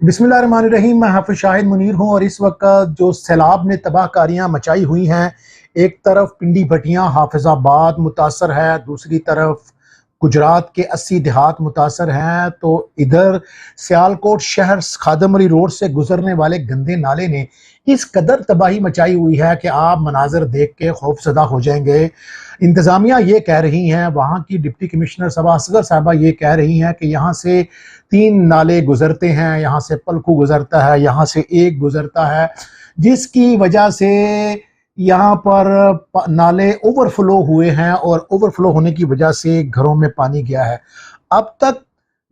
बिस्मिल्लाहिर्रहमानिर्रहीम। मैं हाफिज शाहिद मुनीर हूँ और इस वक्त जो सैलाब ने तबाहकारियाँ मचाई हुई हैं, एक तरफ पिंडी भटियाँ हाफिजाबाद मुतासर है, दूसरी तरफ गुजरात के 80 देहात मुतासर हैं। तो इधर सियालकोट शहर खादम अली रोड से गुजरने वाले गंदे नाले ने इस कदर तबाही मचाई हुई है कि आप मनाजर देख के खौफजदा हो जाएंगे। इंतज़ामिया ये कह रही हैं, वहाँ की डिप्टी कमिश्नर सबा असगर साहबा ये कह रही हैं कि यहाँ से 3 नाले गुजरते हैं, यहाँ से पलखू गुजरता है, यहाँ से एक गुजरता है, जिसकी वजह से यहाँ पर नाले ओवरफ्लो हुए हैं और ओवरफ्लो होने की वजह से घरों में पानी गया है। अब तक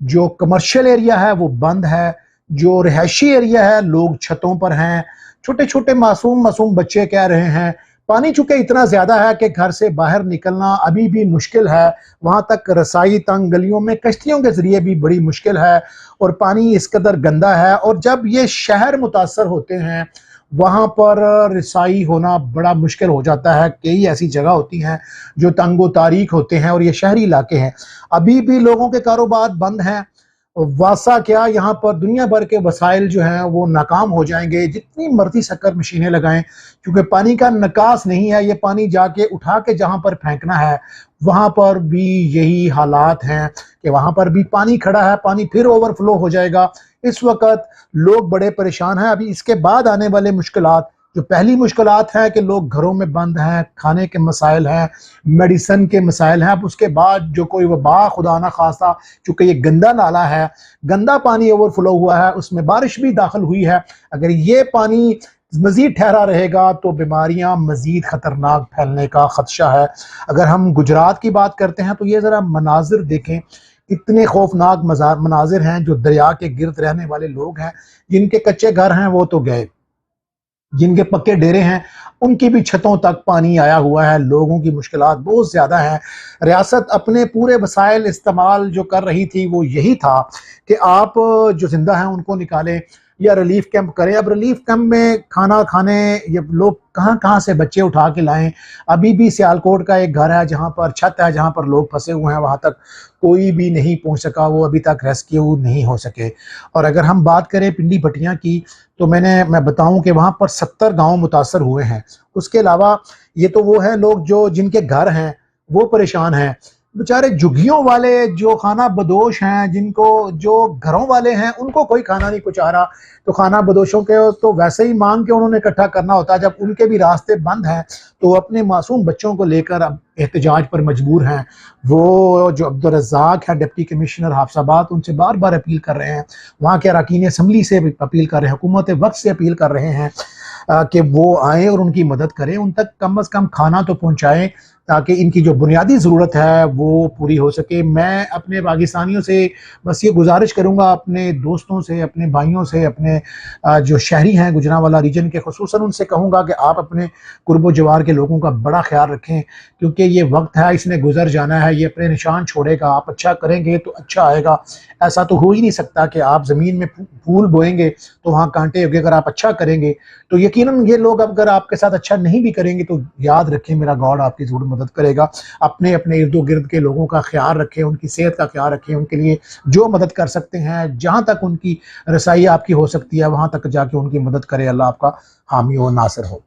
जो कमर्शियल एरिया है वो बंद है, जो रिहायशी एरिया है लोग छतों पर हैं। छोटे छोटे मासूम मासूम बच्चे कह रहे हैं पानी चूंकि इतना ज्यादा है कि घर से बाहर निकलना अभी भी मुश्किल है, वहां तक रसाई तंग गलियों में कश्तियों के जरिए भी बड़ी मुश्किल है और पानी इस कदर गंदा है। और जब ये शहर मुतासर होते हैं वहां पर रसाई होना बड़ा मुश्किल हो जाता है। कई ऐसी जगह होती हैं जो तंगो तारीख होते हैं और ये शहरी इलाके हैं, अभी भी लोगों के कारोबार बंद हैं। वासा क्या, यहाँ पर दुनिया भर के वसाइल जो हैं वो नाकाम हो जाएंगे जितनी मर्जी शक्कर मशीनें लगाएं, क्योंकि पानी का निकास नहीं है। ये पानी जाके उठा के जहाँ पर फेंकना है वहाँ पर भी यही हालात हैं कि वहाँ पर भी पानी खड़ा है, पानी फिर ओवरफ्लो हो जाएगा। इस वक्त लोग बड़े परेशान हैं। अभी इसके बाद आने वाले मुश्किलात, जो पहली मुश्किलात है कि लोग घरों में बंद हैं, खाने के मसाइल हैं, मेडिसन के मसाइल हैं। अब उसके बाद जो कोई वबा खुदा ना खास्ता, चूंकि ये गंदा नाला है, गंदा पानी ओवरफ्लो हुआ है, उसमें बारिश भी दाखिल हुई है, अगर ये पानी मजीद ठहरा रहेगा तो बीमारियां मजीद खतरनाक फैलने का खदशा है। अगर हम गुजरात की बात करते हैं तो ये ज़रा मनाजिर देखें, इतने खौफनाक मनाजिर हैं। जो दरिया के गिर्द रहने वाले लोग हैं, जिनके कच्चे घर हैं वो तो गए, जिनके पक्के डेरे हैं उनकी भी छतों तक पानी आया हुआ है। लोगों की मुश्किलात बहुत ज़्यादा हैं। रियासत अपने पूरे वसाइल इस्तेमाल जो कर रही थी वो यही था कि आप जो जिंदा हैं उनको निकालें या रिलीफ कैंप करें। अब रिलीफ कैंप में खाना खाने ये लोग कहाँ कहाँ से बच्चे उठा के लाएं। अभी भी सियालकोट का एक घर है जहाँ पर छत है, जहाँ पर लोग फंसे हुए हैं, वहाँ तक कोई भी नहीं पहुँच सका, वो अभी तक रेस्क्यू नहीं हो सके। और अगर हम बात करें पिंडी भटियाँ की, तो मैं बताऊं कि वहाँ पर 70 गांव मुतासर हुए हैं। उसके अलावा ये तो वो हैं लोग जो जिनके घर हैं वो परेशान हैं। बेचारे झुग्गियों वाले जो खाना बदोश हैं, जिनको जो घरों वाले हैं उनको कोई खाना नहीं पहुंचा रहा, तो खाना बदोशों के तो वैसे ही मांग के उन्होंने इकट्ठा करना होता है। जब उनके भी रास्ते बंद हैं तो अपने मासूम बच्चों को लेकर अब एहतजाज पर मजबूर हैं। वो जो अब्दुल रज़ाक है डिप्टी कमिश्नर हाफिजाबाद, उनसे बार बार अपील कर रहे हैं, वहाँ के अरकान असम्बली से अपील कर रहे हैं, हुकूमत वक्त से अपील कर रहे हैं कि वो आए और उनकी मदद करें, उन तक कम से कम खाना तो पहुँचाएँ ताकि इनकी जो बुनियादी ज़रूरत है वो पूरी हो सके। मैं अपने पाकिस्तानियों से बस ये गुजारिश करूँगा, अपने दोस्तों से, अपने भाइयों से, अपने जो शहरी हैं गुजरांवाला रीजन के, खुसूसन उनसे कहूँगा कि आप अपने कुर्बो जवार के लोगों का बड़ा ख्याल रखें, क्योंकि ये वक्त है, इसने गुजर जाना है, ये अपने निशान छोड़ेगा। आप अच्छा करेंगे तो अच्छा आएगा। ऐसा तो हो ही नहीं सकता कि आप ज़मीन में फूल बोएंगे तो वहाँ कांटे होंगे। अगर आप अच्छा करेंगे तो यकीनन ये लोग अगर आपके साथ अच्छा नहीं भी करेंगे तो याद रखें मेरा गॉड आपकी ज़रूर मदद करेगा। अपने अपने इर्द गिर्द के लोगों का ख्याल रखें, उनकी सेहत का ख्याल रखें, उनके लिए जो मदद कर सकते हैं, जहाँ तक उनकी रसाई आपकी हो सकती है वहाँ तक जाके उनकी मदद करें। अल्लाह आपका हामी और नासिर हो।